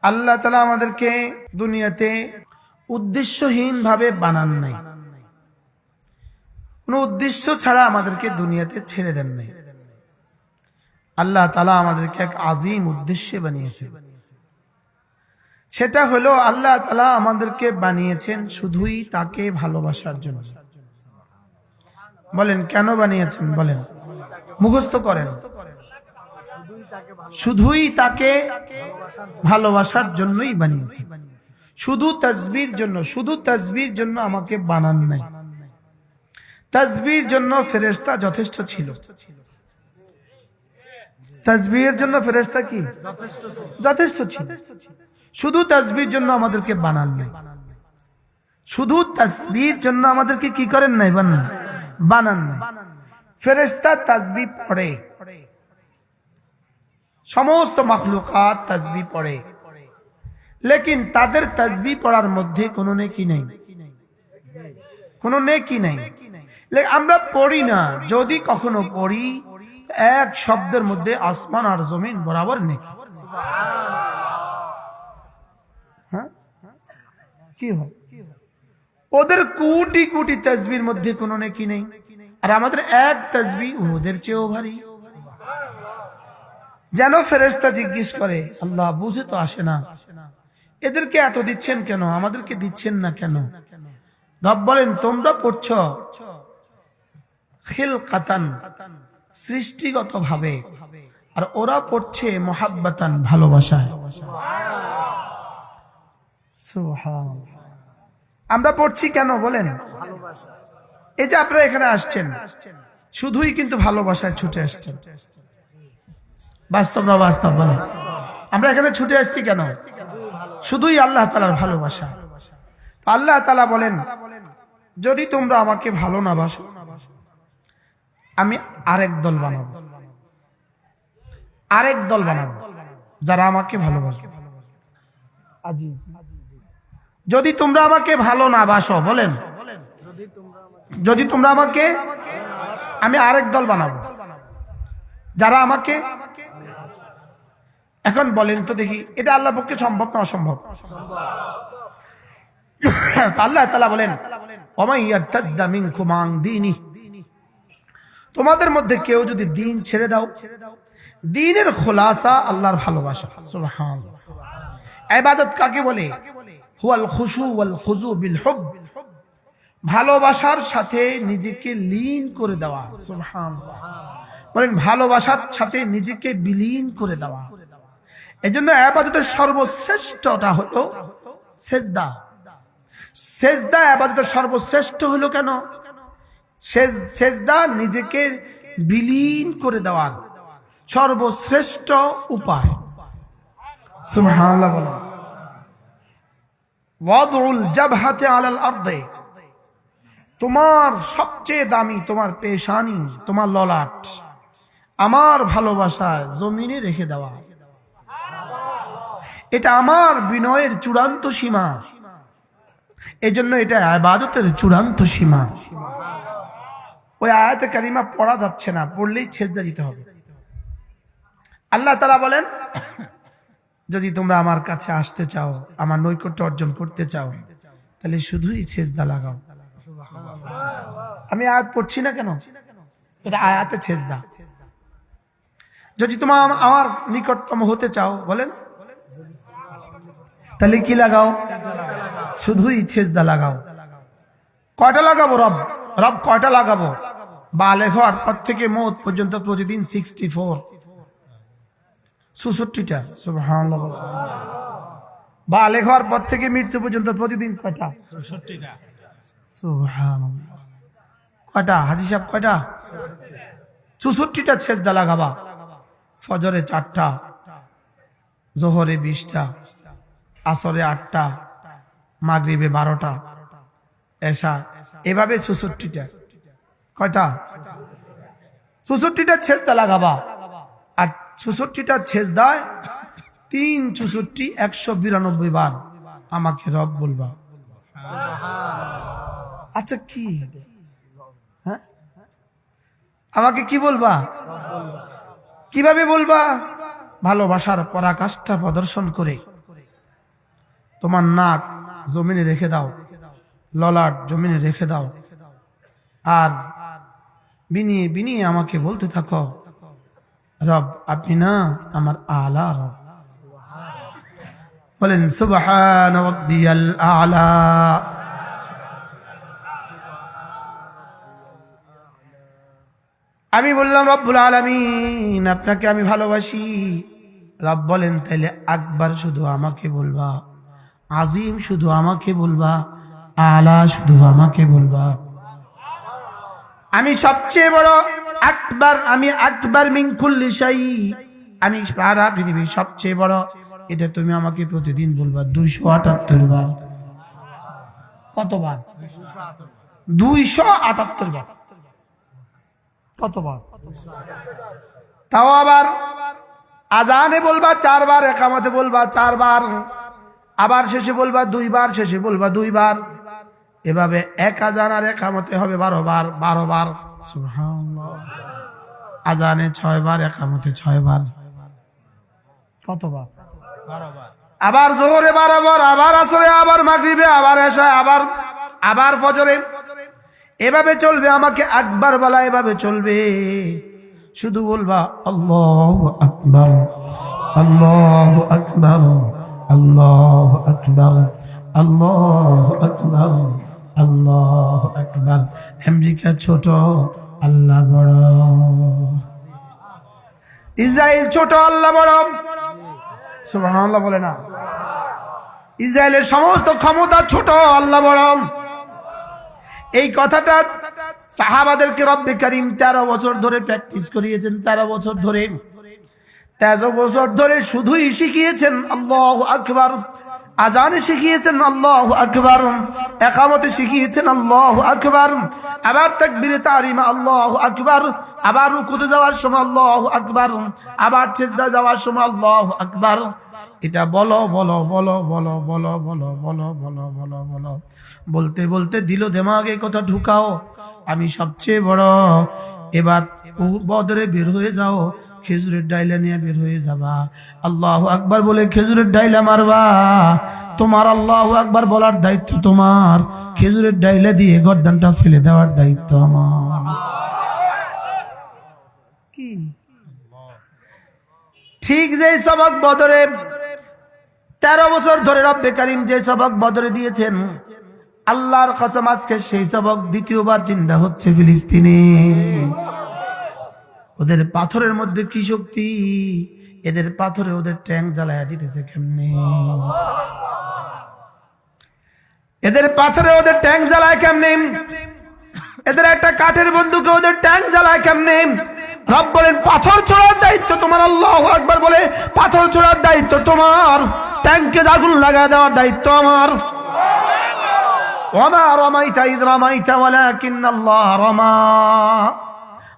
আল্লাহ তাআলা আমাদেরকে দুনিয়াতে উদ্দেশ্যহীন ভাবে বানান নাই, কোনো উদ্দেশ্য ছাড়া আমাদেরকে দুনিয়াতে ছেড়ে দেন নাই। আল্লাহ তাআলা আমাদেরকে এক আযীম উদ্দেশ্যে বানিয়েছেন। সেটা হলো আল্লাহ তাআলা আমাদেরকে বানিয়েছেন শুধুই তাকে ভালোবাসার জন্য। বলেন কেন বানিয়েছেন? বলেন, মুখস্থ করেন। শুধুই তাকে ভালোবাসার জন্যই বানিয়েছেন, শুধু তাসবির জন্য। শুধু তাসবির জন্য আমাকে বানান নাই। তাসবির জন্য ফেরেশতা যথেষ্ট ছিল। তাসবিহের জন্য ফেরেশতা কি যথেষ্ট ছিল। শুধু তাসবির জন্য আমাদেরকে বানান নাই। শুধু তাসবির জন্য আমাদেরকে কি করেন নাই? বানান নাই। ফেরেশতা তাসবিহ পড়ে, সমস্ত মাখলুকাত তাসবিহ পড়ে, লেকিন তাদের তাসবিহ পড়ার মধ্যে কোনো নেকি নেই, কোনো নেকি নেই। আমরা পড়ি না, যদি কখনো পড়ি এক শব্দের মধ্যে আসমান আর জমিন বরাবর নেকি। হ্যাঁ, কি হয়? ওদের কোটি কোটি তাসবির মধ্যে কোনো নেকি নেই, আর আমাদের এক তাসবিহ ওদের চেয়েও ভারী। যেন ফেরেশতা জিজ্ঞেস করে, আল্লাহ বুঝে তো আসে না, এদেরকে এত দিচ্ছেন কেন, আমাদেরকে দিচ্ছেন না কেন? রব বলেন, তোমরা পড়ছো খিলকাতান, সৃষ্টিগত ভাবে, আর ওরা পড়ছে মুহাব্বাতান, ভালোবাসায়। সুবহানাল্লাহ। আমরা পড়ছি কেন বলেন? এই যে আপনারা এখানে আসছেন, শুধুই কিন্তু ভালোবাসায় ছুটে আসছেন। বাস্তব না বাস্তব বলেন? আমরা এখানে ছুটে আসছি কেন? শুধুই আল্লাহ তাআলার ভালোবাসা। তো আল্লাহ তাআলা বলেন, যদি তোমরা আমাকে ভালো না বাসো, আমি আরেক দল বানাবো, আরেক দল বানাবো যারা আমাকে ভালোবাসে। আজীব। যদি তোমরা আমাকে ভালো না বাসো, বলেন, যদি তোমরা আমাকে, আমি আরেক দল বানাবো যারা আমাকে। এখন বলেন তো দেখি, এটা আল্লাহর পক্ষে সম্ভব না অসম্ভব? আল্লাহ তাআলা বলেন, ওয়া ইয়ারতাদ্দা মিনকুম আন দীনি, তোমাদের মধ্যে কেউ যদি দ্বীন ছেড়ে দাও। দ্বীনের খোলাসা আল্লাহর ভালোবাসা। সুবহানাল্লাহ। ইবাদত কাকে বলে? হুয়াল খুশু ওয়াল খুজু বিল হুব, ভালোবাসার সাথে নিজেকে লীন করে দেওয়া। সুবহানাল্লাহ। বলেন, ভালোবাসার সাথে নিজেকে বিলীন করে দেওয়া। এজন্য ইবাদতের সর্বশ্রেষ্ঠটা হলো সেজদা। সেজদা ইবাদতের সর্বশ্রেষ্ঠ হলো কেন? সেজদা নিজেকে বিলীন করে দেওয়ার সর্বশ্রেষ্ঠ উপায়। সুবহানাল্লাহ বলেন। ওয়াদউল জাবহাতি আলাল আরদে, তোমার সবচেয়ে দামি তোমার পেশানি, তোমার ললাট আমার ভালোবাসায় জমিনে রেখে দেওয়া। এটা আমার বিনয়ের চূড়ান্ত সীমা, এজন্য এটা ইবাদতের চূড়ান্ত সীমা। ওই আয়াতে কারিমা পড়া যাচ্ছে না, পড়লেই সেজদা দিতে হবে। আল্লাহ তাআলা বলেন, যদি তোমরা আমার কাছে আসতে চাও, আমার নৈকট্য অর্জন করতে চাও, তাহলে শুধুই সেজদা লাগাও। আমি আয়াত পড়ছি না কেন? এটা আয়াতে সেজদা। যদি তোমরা আমার নিকটতম হতে চাও, বলেন, তাহলে কি লাগাও? শুধুই সেজদা লাগাও। কয়টা লাগাবো? রব কয়টা লাগাবো? বালেগ হওয়ার পর থেকে মওত পর্যন্ত প্রতিদিন 64টা। সুবহানাল্লাহ। বালেগ হওয়ার পর থেকে মৃত্যু পর্যন্ত প্রতিদিন কয়টা? 64টা। সুবহানাল্লাহ। কয়টা হাজী সাহেব? কয়টা? 64টা সেজদা লাগাবা। ফজরে 4টা, যোহরে 20টা, আসরে 8টা, মাগরিবে 12টা, এশা, এভাবে 64টা। কয়টা? 64টা সেজদা লাগাবা। আর 64টা সেজদায় 3 64 192 বার আমাকে রব বলবা। আচ্ছা, কি হ্যাঁ, আমাকে কি বলবা? কিভাবে বলবা? ভালোবাসার পরাকাষ্ঠা প্রদর্শন করে তোমার নাক জমিনে রেখে দাও, ললাট জমিনে রেখে দাও, আর বিনিয়ে বিনিয়ে আমাকে বলতে থাকো, রব আপনি না আমার আলা রব। বলেন সুবহান রাব্বিয়াল আলা। আমি বললাম রব্বুল আলামিন আপনাকে আমি ভালোবাসি। রব বলেন তাইলে আকবার শুধু আমাকে বলবা, আজিম শুধু আমাকে বলবা, আলা শুধু আমাকে বলবা। আমি সবচেয়ে বড় আকবার, আমি আকবার মিন কুল্লি শাই, আমি সারা পৃথিবীর সবচেয়ে বড়। এটা তুমি আমাকে প্রতিদিন বলবা 278 বার। কতবার? 278 বার। কতবার? তাও আবার আজানে বলবা 4 বার, একামতে বলবা 4 বার, আবার শেষে বলবা 2 বার, শেষে বলবা 2 বার। এভাবে এক আজান আর একামতে হবে 12 বার, 12 বার। সুবহানাল্লাহ। আজানে 6 বার, একামতে 6 বার। কতবার? 12 বার। আবার জোহরে 12 বার, আবার আসরে, আবার মাগরিবে, আবার এশায়, আবার ফজরে। এভাবে চলবে, আমাকে আকবার বলা এভাবে চলবে। শুধু বলবা আল্লাহু আকবার, আল্লাহু আকবার, আল্লাহু আকবার, আল্লাহু আকবার, আল্লাহু আকবার। আমেরিকা ছোট, আল্লাহ বড়। ইসরায়েল ছোট, আল্লাহ বড়। সুবহানাল্লাহ বলে না? ইসরায়েলের সমস্ত ক্ষমতা ছোট, আল্লাহ বড়। এই কথাটা সাহাবাদেরকে রব্বে কারীম 13 বছর ধরে প্র্যাকটিস করিয়েছেন। 13 বছর ধরে, 13 বছর ধরে শুধুই শিখিয়েছেন আল্লাহু আকবার। আজানে শিখিয়েছেন আল্লাহু আকবার, ইকামতে শিখিয়েছেন আল্লাহু আকবার, আবার তাকবীরে তাহরিমা আল্লাহু আকবার, আবার রুকুতে যাওয়ার সময় আল্লাহু আকবার, আবার সিজদা যাওয়ার সময় আল্লাহু আকবার। এটা বলো বলো বলো বলো বলো বলো বলো বলো বলো বলো, বলতে বলতে দিল দিমাগে কথা ঢুকাও, আমি সবচেয়ে বড়। এবার বদরে বের হয়ে যাও, খেজুরের ডাইলা নিয়ে বের হয়ে যাবা। আল্লাহু আকবার বলে খেজুরের ডাইলা মারবা। তোমার আল্লাহু আকবার বলার দায়িত্ব তোমার, খেজুরের ডাইলা দিয়ে গর্দানটা ফেলে দেওয়ার দায়িত্ব আমার। কি ঠিক যেই সবক বদরে 13 বছর ধরে রব্বে কারীম যে সবক বদরে দিয়েছেন, আল্লাহর কসম আজকে সেই সবক দ্বিতীয়বার জিন্দা হচ্ছে ফিলিস্তিনে। ওদের পাথরের মধ্যে কি শক্তি, এদের পাথরে ওদের ট্যাঙ্ক জ্বালায়া দিতেছে কেমনে, এদের পাথরে ওদের ট্যাঙ্ক জ্বালায় কেমনে, এদের একটা কাঠের বন্দুকে ওদের ট্যাঙ্ক জ্বালায় কেমনে। রব বলেন পাথর ছোড়ার দায়িত্ব তোমার। আল্লাহু আকবার বলে পাথর ছোড়ার দায়িত্ব তোমার, ট্যাঙ্কে আগুন লাগা দেওয়ার দায়িত্ব আমার। ওয়া মা রামাইতা ইয রামাইতা ওয়ালাকিন্নাল্লাহ রামা।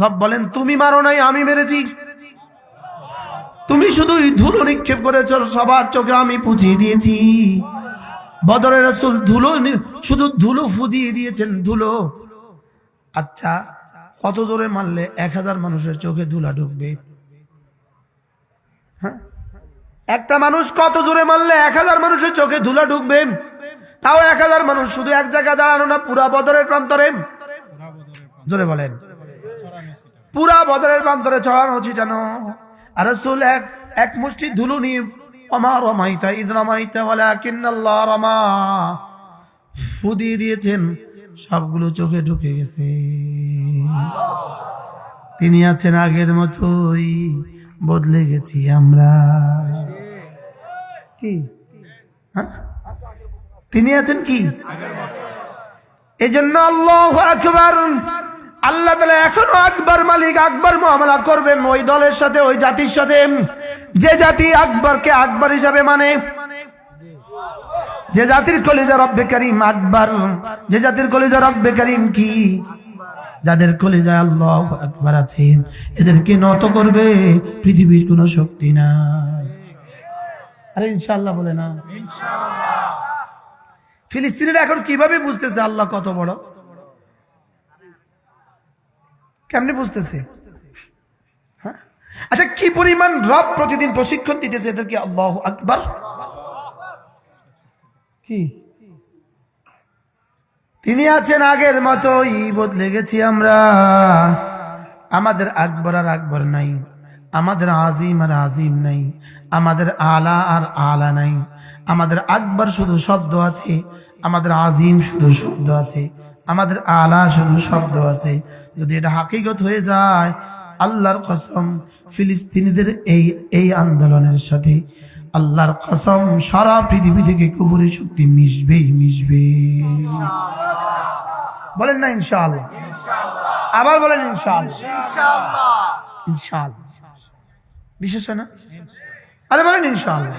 রব বলেন তুমি মারো নাই, আমি মেরেছি। তুমি শুধু ধুলো নিক্ষেপ করেছো, সবার চোখে আমি পুছিয়ে দিয়েছি। বদরের রাসূল ধুলো, শুধু ধুলো ফুদিয়ে দিয়েছেন, ধুলো। আচ্ছা কত জোরে মারলে 1000 মানুষের চোখে ধুলা ঢুকবে? হ্যাঁ, একটা মানুষ কত জোরে মারলে 1000 মানুষের চোখে ধুলা ঢুকবে? তাও 1000 মানুষ শুধু এক জায়গায় দাঁড়ানো না, পুরা বদরের প্রান্তরে। জোরে বলেন, পুরা বদরের প্রান্তরে ছড়ানো ছিটানো। আর রাসূল এক মুষ্টি ধুলো নিয়ে ওমা রামাইতা ইয রামাইতা ওয়ালাকিন্নাল্লাহ রামা ফু দিয়ে দিয়েছেন, সবগুলো চোখে ঢুকে গেছে। তিনি আছেন আগের মতোই, বদলে গেছি আমরা। কি তিনি আছেন কি? এই জন্য আল্লাহু আকবার। আল্লাহ তাআলা এখনো আকবার মালিক, আকবার মুআমালা করবেন ওই দলের সাথে, ওই জাতির সাথে যে জাতি আকবরকে আকবর হিসাবে মানে, যে জাতির কলিজা রব্বে কারীম আকবর, যে জাতির কলিজা রব্বে কারীম কি, যাদের কলিজায় আল্লাহু আকবার আছেন, এদেরকে নত করবে পৃথিবীর কোনো শক্তি নাই। আরে ইনশাআল্লাহ বলে না? ইনশাআল্লাহ। ফিলিস্তিনিরা এখন কিভাবে বুঝতেছে আল্লাহ কত বড়? কেমনে বুঝতেছে? হ্যাঁ, আচ্ছা কি পরিমাণ রব প্রতিদিন প্রশিক্ষণ দিতেছে এদেরকে আল্লাহু আকবার। কি তিনি আছেন আগের মতোই, বদলে গেছি আমরা। আমাদের আকবর আর আকবর নাই, আমাদের আজিম আর আজিম নাই, আমাদের আলা আর আলা নাই। আমাদের আকবর শুধু শব্দ আছে, আমাদের আজিম শুধু শব্দ আছে, আমাদের আলা শুধু শব্দ আছে। যদি এটা হাকিকত হয়ে যায়, আল্লাহর কসম ফিলিস্তিনিদের এই আন্দোলনের সাথে আল্লাহর কসম সারা পৃথিবী থেকে কুফরি শক্তি মিশবে। বলেন না ইনশাআল্লাহ? আবার বলেন ইনশাআল্লাহ। ইনশাআল্লাহ বিশেষ না? আরে বলেন ইনশাআল্লাহ।